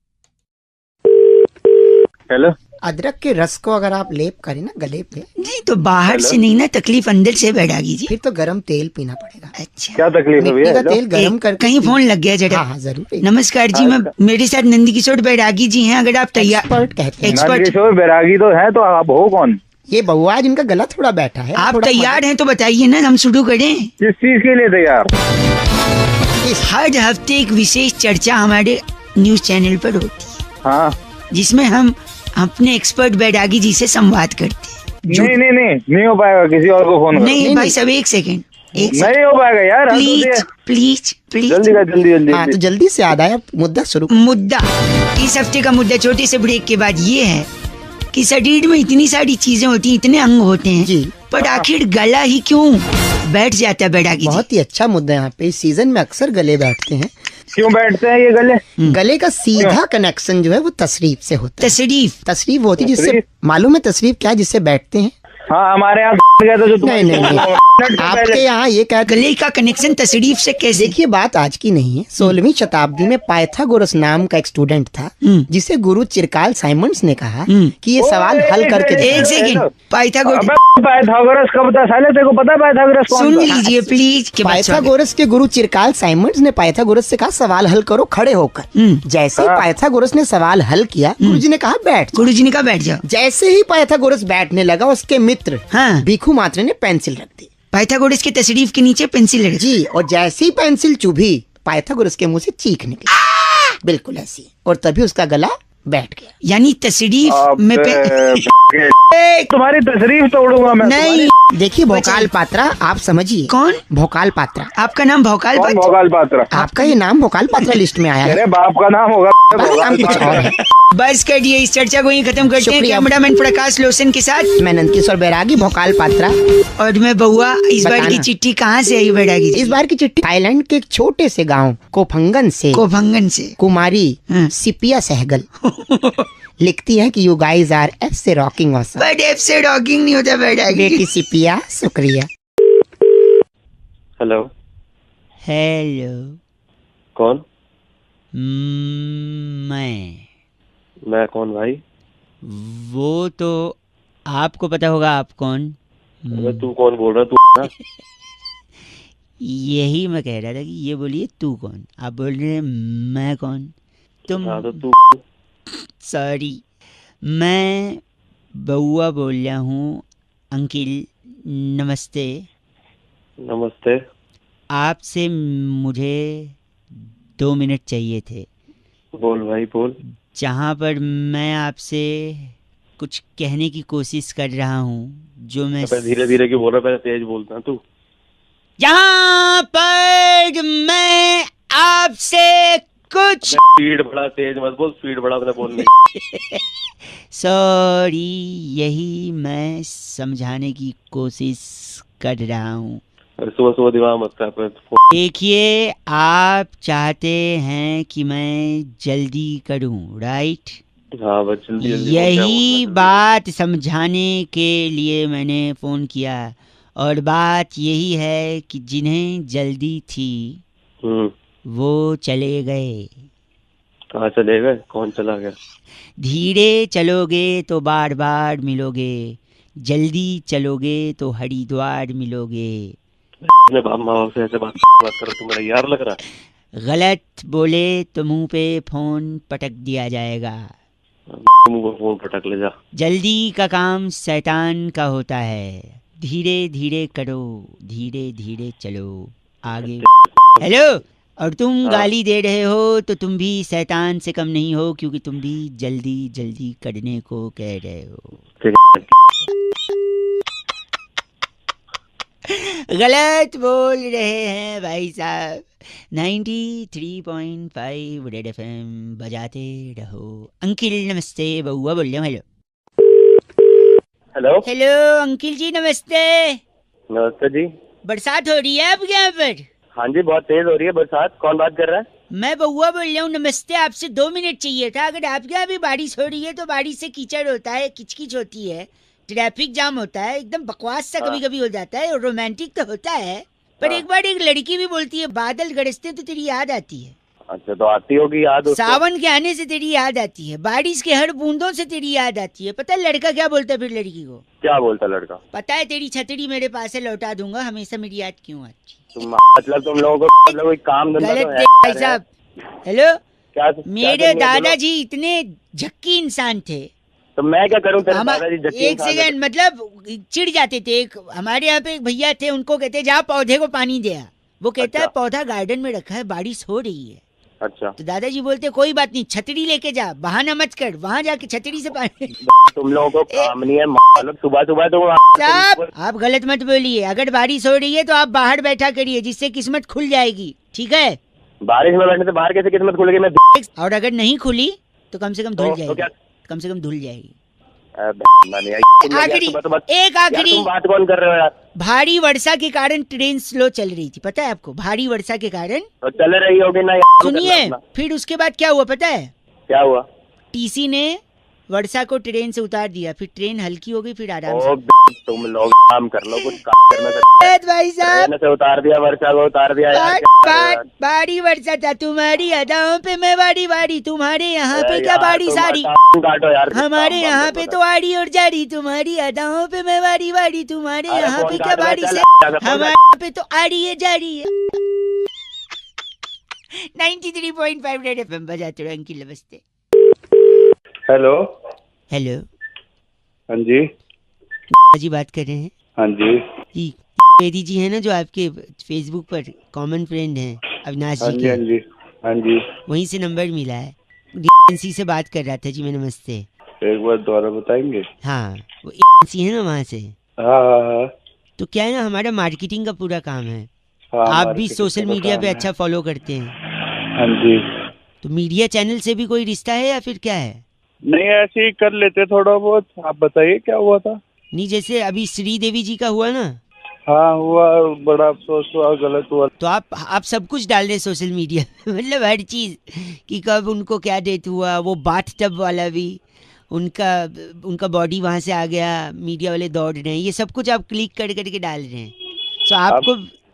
S5: हेलो।
S6: अदरक के रस को अगर आप लेप करें ना गले पे,
S2: नहीं तो बाहर से नहीं ना, तकलीफ अंदर से बैठागी जी।
S6: फिर तो गरम तेल पीना पड़ेगा।
S2: अच्छा
S5: क्या तकलीफ है
S6: मिट्टी
S5: भैया?
S6: का
S5: हेलो?
S6: तेल गरम करके
S2: कहीं फोन लग गया जरा।
S6: हाँ हाँ जरूर।
S2: नमस्कार जी, मैं मेरे साथ नंदकिशोर बैरागी जी हैं, अगर आप तैयार।
S6: एक्सपर्ट कहते हैं।
S2: एक्सपर्ट।
S5: नंदकिशोर बैरागी तो है, तो आप हो कौन?
S6: ये बउआ जिनका गला थोड़ा बैठा है।
S2: आप
S6: थोड़ा
S2: तैयार हैं तो बताइए ना, हम शुरू करें।
S5: किस चीज के लिए तैयार?
S2: हर हफ्ते एक विशेष चर्चा हमारे न्यूज चैनल पर होती है।
S5: हाँ
S2: जिसमें हम अपने एक्सपर्ट बैरागी जी से संवाद करते हैं।
S4: नहीं हो पाएगा, किसी और को फोन
S2: नहीं भाई साहब, एक सेकेंड
S4: नहीं हो पाएगा यार,
S2: प्लीज प्लीज प्लीज।
S4: जल्दी
S6: हाँ तो जल्दी से याद आया, मुद्दा शुरू।
S2: मुद्दा, इस हफ्ते का मुद्दा छोटे से ब्रेक के बाद ये है कि शरीर में इतनी सारी चीजें होती हैं, इतने अंग होते हैं
S6: जी।
S2: पर आखिर गला ही क्यों बैठ जाता है बैरागी जी?
S6: बहुत ही अच्छा मुद्दा है यहाँ पे। इस सीजन में अक्सर गले बैठते हैं।
S4: क्यों बैठते हैं ये गले?
S6: गले का सीधा कनेक्शन जो है वो तशरीफ से होता है।
S2: तशरीफ
S6: होती है, जिससे मालूम है तशरीफ क्या है, जिससे बैठते हैं।
S4: हाँ, हमारे यहाँ गया था जो
S6: नहीं आपके यहाँ ये कहते
S2: गले का कनेक्शन तशरीफ से कैसे?
S6: देखिए बात आज की नहीं है। 16वीं शताब्दी में पाइथागोरस नाम का एक स्टूडेंट था जिसे गुरु चिरकाल साइमंड्स ने कहा कि ये सवाल हल करके
S2: एक सेकेंड,
S4: पाइथागोरस कब था साले? तेरे को पता है पाइथागोरस कौन
S2: सुन
S4: था?
S2: लीजिए प्लीज।
S6: पाइथागोरस के गुरु चिरकाल साइमंड्स ने पाइथागोरस से कहा सवाल हल करो खड़े होकर। जैसे ही पाइथागोरस ने सवाल हल किया, गुरुजी ने कहा बैठ।
S2: गुरुजी ने कहा बैठ जाओ।
S6: जैसे ही पाइथागोरस बैठने लगा, उसके मित्र
S2: हाँ।
S6: भिखु मात्र ने पेंसिल रख दी।
S2: पाइथागोरस के तशरीफ के नीचे पेंसिल रख
S6: जी, और जैसे ही पेंसिल चुभी, पाइथागोरस के मुंह से चीख निकली, बिल्कुल ऐसी, और तभी उसका गला बैठ गया।
S2: यानी तशरीफ में
S4: तुम्हारी तशरीफ तोड़ूंगा मैं।
S2: नहीं,
S6: देखिए भोकाल पात्रा, आप समझिए।
S2: कौन?
S6: भोकाल पात्रा।
S2: आपका नाम भोकाल पात्रा?
S4: भोकाल पात्रा।
S6: आपका ये नाम भोकाल पात्रा लिस्ट में आया है।
S4: अरे बाप का नाम होगा,
S6: नाम कुछ और है।
S2: बस करिए, इस चर्चा को यहीं खत्म करते हैं। कैमरामैन प्रकाश लोसन के साथ
S6: मैं नंदकिशोर बैरागी, भोकाल पात्रा।
S2: और मैं बउआ। इस बार की चिट्ठी कहाँ से आई बैरागी जी?
S6: इस बार की चिट्ठी थाईलैंड के एक छोटे से गांव कोफंगन से कुमारी सिपिया सहगल लिखती है कि यू गाइज आर एफ से रॉकिंग ऑसम।
S2: बट एफ से रॉकिंग नहीं होता बैरागी।
S6: बेटी सिपिया, शुक्रिया।
S5: हेलो।
S2: हेलो।
S5: कौन?
S2: मैं
S5: कौन भाई?
S2: वो तो आपको पता होगा आप कौन।
S5: तू कौन बोल रहा तू?
S2: यही मैं कह रहा था कि ये बोलिए तू कौन। आप बोल रहे हैं मैं कौन? तुम?
S5: हाँ तो तू।
S2: सॉरी, मैं बउआ बोल रहा हूँ। अंकिल नमस्ते।
S5: नमस्ते।
S2: आपसे मुझे 2 मिनट चाहिए थे।
S5: बोल भाई बोल।
S2: जहाँ पर मैं आपसे कुछ कहने की कोशिश कर रहा हूँ, जो मैं
S5: धीरे धीरे क्यों बोल रहा, पहले तेज बोलता तू।
S2: यहाँ पर मैं आपसे कुछ
S5: स्पीड बड़ा, तेज मत बोल, स्पीड बड़ा अपने बोलने।
S2: सॉरी, यही मैं समझाने की कोशिश कर रहा हूँ।
S5: सुबह सुबह दिमाग मत कर।
S2: देखिए, आप चाहते हैं कि मैं जल्दी करूँ, राइट?
S5: हाँ बस जल्दी
S2: यही बात समझाने के लिए मैंने फोन किया। और बात यही है कि जिन्हें जल्दी थी वो चले गए।
S5: कहाँ चले गए? कौन चला गया?
S2: धीरे चलोगे तो बार बार मिलोगे, जल्दी चलोगे तो हरिद्वार मिलोगे।
S5: अपने बाप माँ बाप से ऐसे बात करो, तू मेरा यार लग रहा है।
S2: गलत बोले तो मुंह पे फोन पटक दिया जाएगा।
S5: मुंह पे फोन पटक ले जा।
S2: जल्दी का काम शैतान का होता है। धीरे धीरे करो, धीरे धीरे चलो आगे। हेलो, और तुम गाली दे रहे हो तो तुम भी शैतान से कम नहीं हो, क्योंकि तुम भी जल्दी जल्दी करने को कह रहे हो। गलत बोल रहे हैं भाई साहब। 93.5 रेड FM बजाते रहो। अंकिल नमस्ते, बउआ बोल रहा हूँ। Hello
S5: hello.
S2: हेलो अंकिल जी नमस्ते।
S5: नमस्ते जी।
S2: बरसात हो रही है आपके यहाँ पर?
S5: हाँ जी, बहुत तेज हो रही है बरसात। कौन बात कर रहा है?
S2: मैं बउआ बोल रहा हूँ। नमस्ते, आपसे 2 मिनट चाहिए था। अगर आपके यहाँ भी बारिश हो रही है तो बारिश से कीचड़ होता है, किचकिच होती है, ट्रैफिक जाम होता है, एकदम बकवास सा कभी कभी हो जाता है। और रोमांटिक तो होता है, पर एक बार एक लड़की भी बोलती है बादल गरजते तो तेरी याद आती है।
S5: अच्छा, तो आती होगी याद।
S2: सावन के आने से तेरी याद आती है, बारिश के हर बूंदों से तेरी याद आती है। पता है लड़का क्या बोलता है फिर लड़की को?
S5: क्या बोलता लड़का?
S2: पता है, तेरी छतरी मेरे पास है, लौटा दूंगा, हमेशा मेरी याद क्यों आती?
S5: मतलब तुम लोगों को मतलब कोई काम धंधा
S2: गलत
S5: तो है
S2: भाई साहब। हेलो,
S5: क्या?
S2: मेरे दादाजी इतने झक्की इंसान थे।
S5: तो मैं क्या करूं? तेरे दादाजी झक्की
S2: एक सेकंड, मतलब चिढ़ जाते थे। एक हमारे यहाँ पे एक भैया थे, उनको कहते जा पौधे को पानी दे। वो कहता है पौधा गार्डन में रखा है, बारिश हो रही है।
S7: अच्छा,
S2: तो दादाजी बोलते कोई बात नहीं, छतरी लेके जा, बहाना मत कर, वहाँ जाके छतरी से पानी।
S7: तुम लोगों को काम नहीं है, मतलब सुबह सुबह तुम
S2: साहब आप गलत मत बोलिए, अगर बारिश हो रही है तो आप बाहर बैठा करिए, जिससे किस्मत खुल जाएगी, ठीक है?
S7: बारिश में बैठने से बाहर कैसे किस्मत खुलेगी? मैं
S2: और अगर नहीं खुली तो कम से कम धुल
S7: तो
S2: जाएगी,
S7: क्या?
S2: कम से कम धुल जाएगी।
S7: आखिरी
S2: आखिरी
S7: तुम बात कौन कर रहे हो यार?
S2: भारी वर्षा के कारण ट्रेन स्लो चल रही थी, पता है आपको? भारी वर्षा के कारण
S7: तो चल रही होगी ना।
S2: सुनिए, फिर उसके बाद क्या हुआ पता है?
S7: क्या हुआ?
S2: टीसी ने वर्षा को ट्रेन से उतार दिया, फिर ट्रेन हल्की हो गई, फिर आराम से।
S7: तुम लोग काम कर लो, कुछ काम करना सकते हैं।
S2: भाई साहब
S7: ट्रेन से उतार दिया, वर्षा को उतार दिया यार।
S2: बारी वर्षा था, तुम्हारी अदाओं पे मैं वाड़ी वाड़ी, तुम्हारे यहाँ पे क्या बाड़ी साड़ी,
S7: काटो यार।
S2: हमारे यहाँ पे तो आड़ी और जाड़ी, तुम्हारी अदाओं पे मैं वाड़ी वाड़ी, तुम्हारे यहाँ पे क्या बाड़ी से, हमारे यहाँ पे तो आड़ी है जाड़ी है। 93.5 रेड एफएम बजाते रहो। अंकिल नमस्ते।
S7: हेलो।
S2: हेलो
S7: हाँ जी।
S2: जी बात कर रहे हैं?
S7: हाँ जी।
S2: जी मेरी जी है ना, जो आपके फेसबुक पर कॉमन फ्रेंड हैं अविनाश जी के।
S7: हाँ जी। हाँ जी।
S2: वहीं से नंबर मिला है, एजेंसी से बात कर रहा था जी मैं। नमस्ते।
S7: एक बार दोबारा बताएंगे?
S2: हाँ वो एजेंसी है ना वहाँ से।
S7: हाँ।
S2: तो क्या है ना, हमारा मार्केटिंग का पूरा काम है।
S7: हाँ,
S2: आप भी सोशल मीडिया पे अच्छा फॉलो करते हैं।
S7: हाँ जी।
S2: तो मीडिया चैनल से भी कोई रिश्ता है या फिर क्या है?
S7: नहीं, ऐसे ही कर लेते थोड़ा बहुत। आप बताइए क्या हुआ था?
S2: नहीं, जैसे अभी श्रीदेवी जी का हुआ ना।
S7: हाँ हुआ, बड़ा अफसोस हुआ, गलत हुआ।
S2: तो आप सब कुछ डाल रहे सोशल मीडिया मतलब हर चीज कि कब उनको क्या डेथ हुआ, वो बाथ टब वाला भी, उनका बॉडी वहां से आ गया, मीडिया वाले दौड़ रहे हैं, ये सब कुछ आप क्लिक कर करके डाल रहे हैं। तो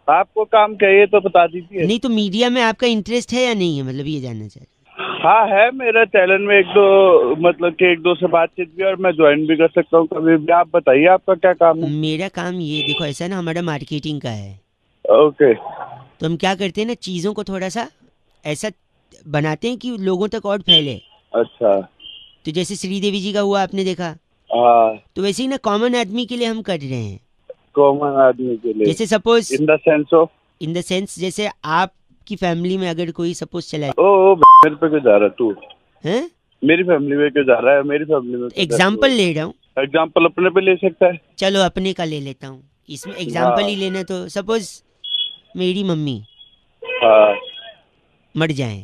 S7: आपको काम चाहिए तो बता दीजिए।
S2: नहीं तो मीडिया में आपका इंटरेस्ट है या नहीं है, मतलब ये जानना चाह रहे।
S7: हाँ है, मेरा चैनल में एक दो से बातचीत भी, और मैं ज्वाइन भी कर सकता हूँ कभी भी। आप बताइए आपका क्या काम है?
S2: मेरा काम ये देखो, ऐसा ना, हमारा मार्केटिंग का है।
S7: ओके।
S2: तो हम क्या करते हैं ना, चीज़ों को थोड़ा सा ऐसा बनाते हैं कि लोगों तक और फैले।
S7: अच्छा।
S2: तो जैसे श्रीदेवी जी का हुआ आपने देखा।
S7: हाँ।
S2: तो वैसे ही ना कॉमन आदमी के लिए हम कर रहे हैं।
S7: कॉमन आदमी के लिए
S2: जैसे सपोज
S7: इन द सेंस
S2: जैसे आपकी फैमिली में अगर कोई सपोज चला है।
S7: ओ मेरे पे क्यों जा रहा है तू?
S2: हैं?
S7: मेरी फैमिली में क्यों जा रहा है? मेरी फैमिली में
S2: एग्जाम्पल ले रहा हूँ।
S7: एग्जाम्पल अपने पे ले सकता है?
S2: चलो अपने का ले लेता हूँ, इसमें एग्जाम्पल ही लेना। तो सपोज मेरी मम्मी मर जाए।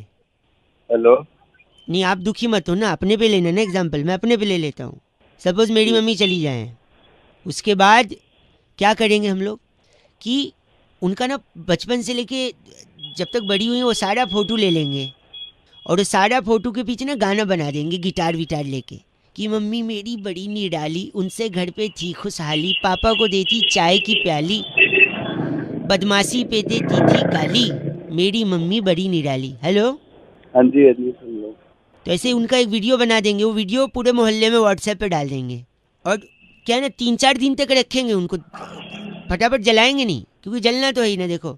S7: हेलो।
S2: नहीं आप दुखी मत हो ना, अपने पे लेना ना एग्जाम्पल, मैं अपने पे ले लेता हूँ। सपोज मेरी मम्मी चली जाए, उसके बाद क्या करेंगे हम लोग कि उनका ना बचपन से लेके जब तक बड़ी हुई वो सारा फोटो ले लेंगे, और उस सारा फोटो के पीछे ना गाना बना देंगे गिटार विटार लेके कि मम्मी मेरी बड़ी निराली, उनसे घर पे थी खुशहाली, पापा को देती चाय की प्याली, बदमाशी पे देती थी गाली, मेरी मम्मी बड़ी निराली। हेलो।
S7: हाँ जी हाँ जी सुन लो।
S2: तो ऐसे उनका एक वीडियो बना देंगे, वो वीडियो पूरे मोहल्ले में व्हाट्सएप पे डाल देंगे, और क्या है ना 3-4 दिन तक रखेंगे उनको, फटाफट जलाएंगे नहीं, क्योंकि जलना तो है ही ना। देखो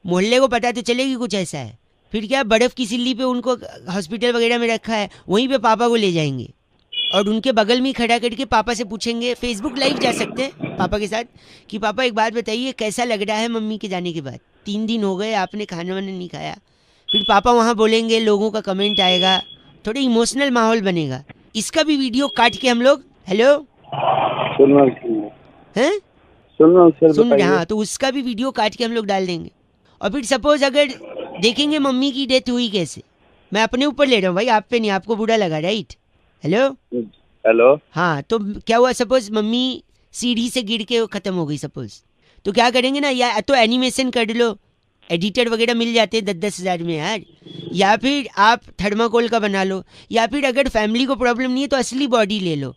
S2: मोहल्ले को पता तो चलेगी कुछ ऐसा है। फिर क्या, बर्फ़ की सिल्ली पे उनको हॉस्पिटल वगैरह में रखा है, वहीं पे पापा को ले जाएंगे और उनके बगल में खड़ा करके पापा से पूछेंगे, फेसबुक लाइव जा सकते हैं पापा के साथ, कि पापा एक बात बताइए कैसा लग रहा है मम्मी के जाने के बाद, 3 दिन हो गए आपने खाना वाना नहीं खाया। फिर पापा वहाँ बोलेंगे, लोगों का कमेंट आएगा, थोड़ा इमोशनल माहौल बनेगा। इसका भी वीडियो काट के हम लोग, हेलो सुन रहे? हाँ, तो उसका भी वीडियो काट के हम लोग डाल देंगे। और फिर सपोज अगर देखेंगे मम्मी की डेथ हुई कैसे, मैं अपने ऊपर ले रहा हूँ भाई, आप पे नहीं, आपको बुरा लगा राइट?
S7: हेलो।
S2: हाँ, तो क्या हुआ, सपोज मम्मी सीढ़ी से गिर के खत्म हो गई सपोज, तो क्या करेंगे ना, या तो एनिमेशन कर लो, एडिटर वगैरह मिल जाते हैं 10-10 हज़ार में यार, या फिर आप थर्माकोल का बना लो, या फिर अगर फैमिली को प्रॉब्लम नहीं है तो असली बॉडी ले लो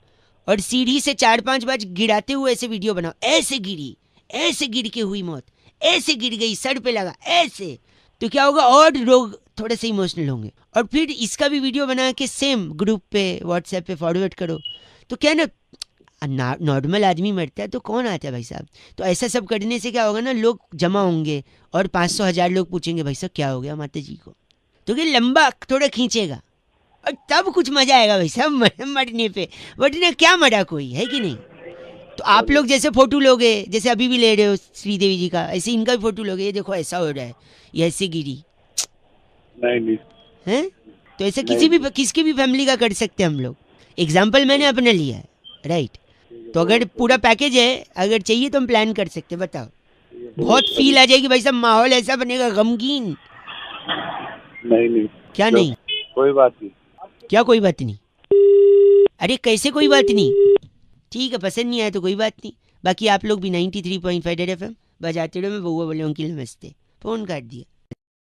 S2: और सीढ़ी से 4-5 बार गिराते हुए ऐसे वीडियो बनाओ, ऐसे गिरी, ऐसे गिर के हुई मौत, ऐसे गिर गई, सर पे लगा, ऐसे। तो क्या होगा, और लोग थोड़े से इमोशनल होंगे। और फिर इसका भी वीडियो बना के सेम ग्रुप पे व्हाट्सएप पे फॉरवर्ड करो। तो क्या ना, नॉर्मल आदमी मरता है तो कौन आता है भाई साहब। तो ऐसा सब करने से क्या होगा ना, लोग जमा होंगे और 500-1000 लोग पूछेंगे भाई साहब क्या हो गया माता जी को। तो क्या लंबा थोड़ा खींचेगा और तब कुछ मजा आएगा भाई साहब मरने पे, वरना क्या मरा कोई है कि नहीं। तो आप लोग जैसे फोटो लोगे, जैसे अभी भी ले रहे हो श्रीदेवी जी का, ऐसे इनका भी फोटो लोगे, ये देखो ऐसा हो रहा है, ये ऐसे गिरी।
S7: नहीं
S2: हैं? तो ऐसा किसकी भी फैमिली का कर सकते हैं हम लोग। एग्जाम्पल मैंने अपने लिया है, राइट। तो अगर पूरा पैकेज है, अगर चाहिए तो हम प्लान कर सकते हैं। बताओ, बहुत फील आ जाएगी भाई साहब, माहौल ऐसा बनेगा गमगीन।
S7: नहीं
S2: क्या नहीं?
S7: कोई बात नहीं।
S2: क्या कोई बात नहीं? अरे कैसे कोई बात नहीं? ठीक है, पसंद नहीं आया तो कोई बात नहीं। बाकी आप लोग भी 93.5 रेड FM बजाते रहो। मैं बउआ बोले अंकिल नमस्ते, फोन काट दिया।